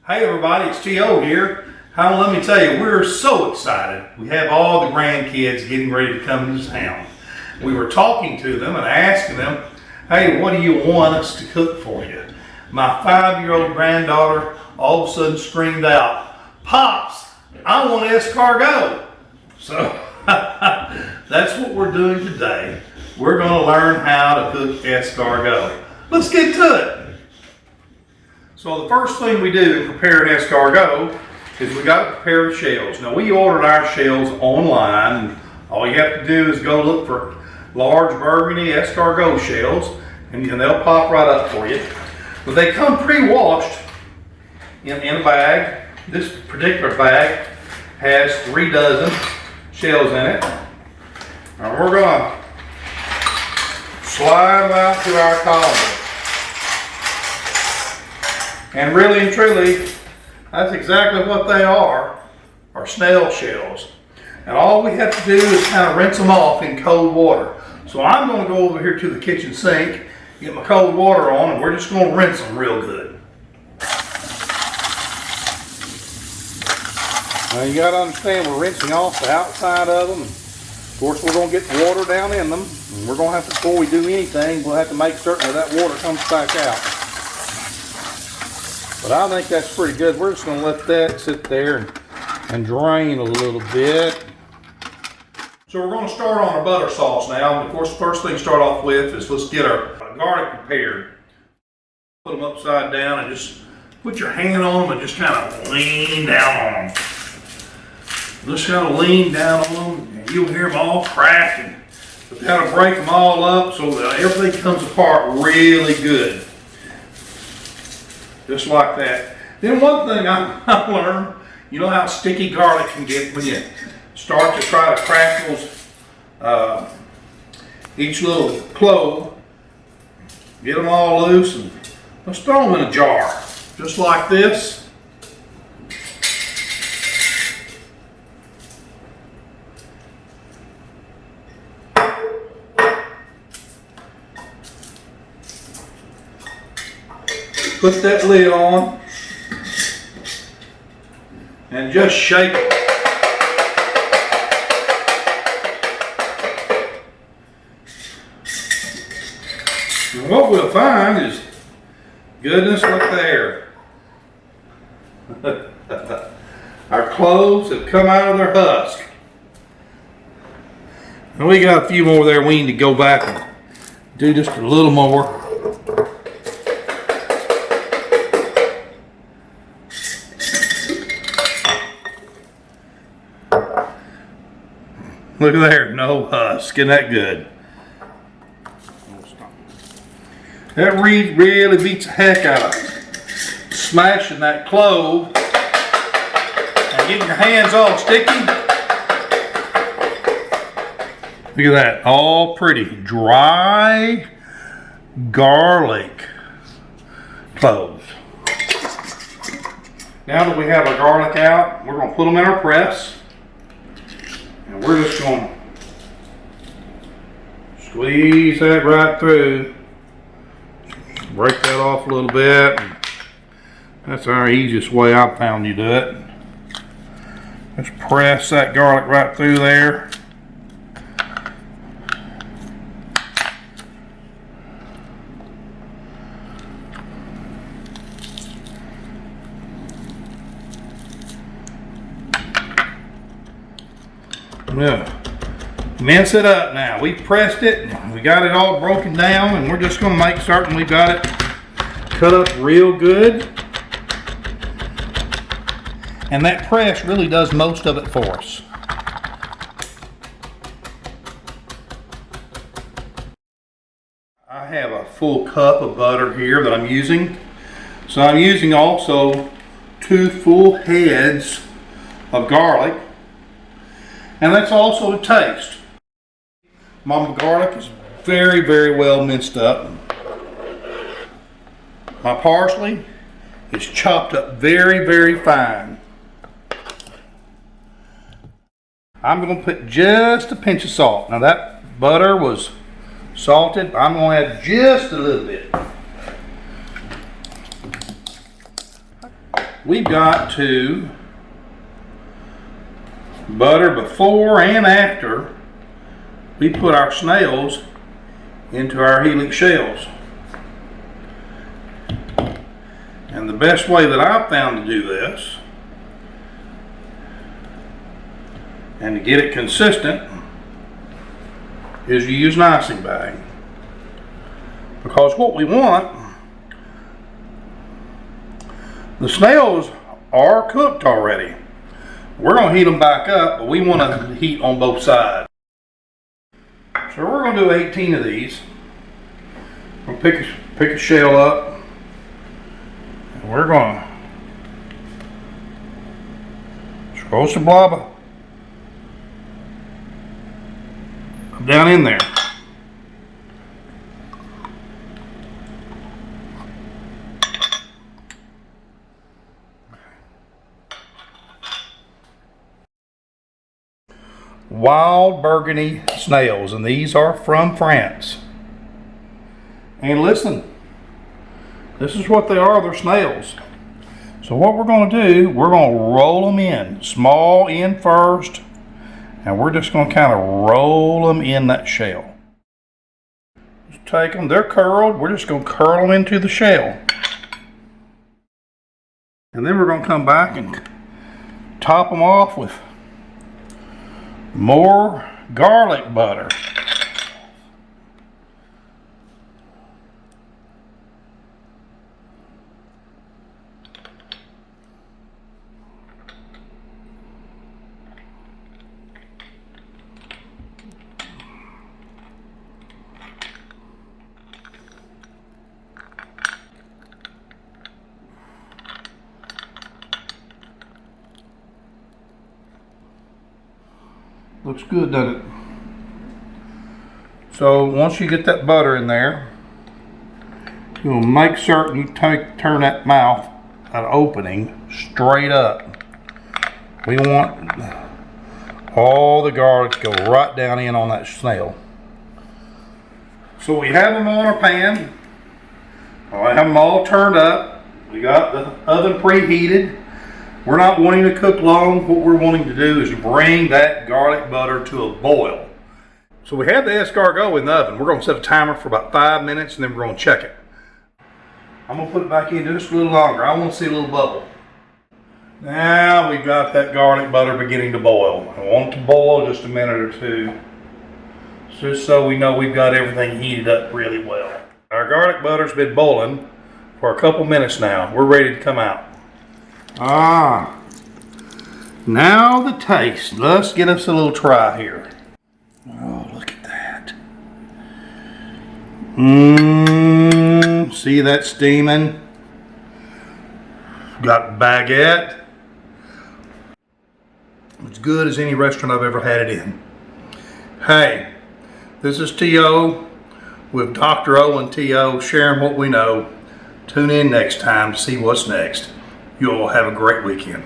Hey everybody, it's T.O. here. Let me tell you, we're so excited. We have all the grandkids getting ready to come into town. We were talking to them and asking them, hey, what do you want us to cook for you? My 5-year-old granddaughter all of a sudden screamed out, Pops, I want escargot. So that's what we're doing today. We're going to learn how to cook escargot. Let's get to it. So the first thing we do to prepare an escargot is we got to prepare the shells. Now we ordered our shells online. And all you have to do is go look for large burgundy escargot shells and they'll pop right up for you. But they come pre-washed in a bag. This particular bag has 3 dozen shells in it. Now we're going to slide them out to our colander. And really and truly, that's exactly what they are snail shells. And all we have to do is kind of rinse them off in cold water. So I'm going to go over here to the kitchen sink, get my cold water on, and we're just going to rinse them real good. Now you got to understand, we're rinsing off the outside of them. Of course, we're going to get the water down in them. And we're going to have to, before we do anything, we'll have to make certain that water comes back out. But I think that's pretty good. We're just going to let that sit there and drain a little bit. So we're going to start on our butter sauce now. And of course, the first thing to start off with is let's get our garlic prepared. Put them upside down and just put your hand on them and just kind of lean down on them. Just kind of lean down on them and you'll hear them all cracking. But kind of break them all up so that everything comes apart really good. Just like that. Then one thing I learned, you know how sticky garlic can get when you start to try to crack those, each little clove, get them all loose and let's throw them in a jar, just like this. Put that lid on and just shake it. And what we'll find is goodness, look there. Our cloves have come out of their husk. And we got a few more there. We need to go back and do just a little more. Look at there, no husk. Isn't that good? That really beats the heck out of it. Smashing that clove and getting your hands all sticky. Look at that, all pretty dry garlic cloves. Now that we have our garlic out, we're going to put them in our press. And we're just going to squeeze that right through. Break that off a little bit. That's our easiest way I've found you do it. Just press that garlic right through there. Yeah. Mince it up now. We've pressed it, we got it all broken down, and we're just going to make certain we got it cut up real good. And that press really does most of it for us. I have a full cup of butter here that I'm using. So I'm using also 2 full heads of garlic. And that's also to taste. My garlic is very, very well minced up. My parsley is chopped up very, very fine. I'm going to put just a pinch of salt. Now that butter was salted. I'm going to add just a little bit. we've got to butter before and after we put our snails into our helix shells. And the best way that I've found to do this and to get it consistent is you use an icing bag. Because what we want, the snails are cooked already. We're going to heat them back up, but we want to heat on both sides. So we're going to do 18 of these. We'll pick a shell up, and we're going to throw some blubber down in there. Wild Burgundy snails, and these are from France. And listen, this is what they are. They're snails. So what we're going to do, we're going to roll them in, small end first, and we're just going to kind of roll them in that shell. Just take them, they're curled, we're just going to curl them into the shell. And then we're going to come back and top them off with more garlic butter. Looks good, doesn't it? So once you get that butter in there, you'll make certain you turn that mouth, that opening, straight up. We want all the garlic to go right down in on that snail. So we have them on our pan. I have them all turned up. We got the oven preheated. We're not wanting to cook long. What we're wanting to do is bring that garlic butter to a boil. So we have the escargot in the oven. We're going to set a timer for about 5 minutes and then we're going to check it. I'm going to put it back in just a little longer. I want to see a little bubble. Now we've got that garlic butter beginning to boil. I want it to boil just a minute or two, just so we know we've got everything heated up really well. Our garlic butter's been boiling for a couple minutes now. We're ready to come out. Now the taste. Let's get us a little try here. Oh, look at that. See that steaming? Got baguette. It's good as any restaurant I've ever had it in. Hey, this is T.O. with Dr. O and T.O. sharing what we know. Tune in next time to see what's next. You all have a great weekend.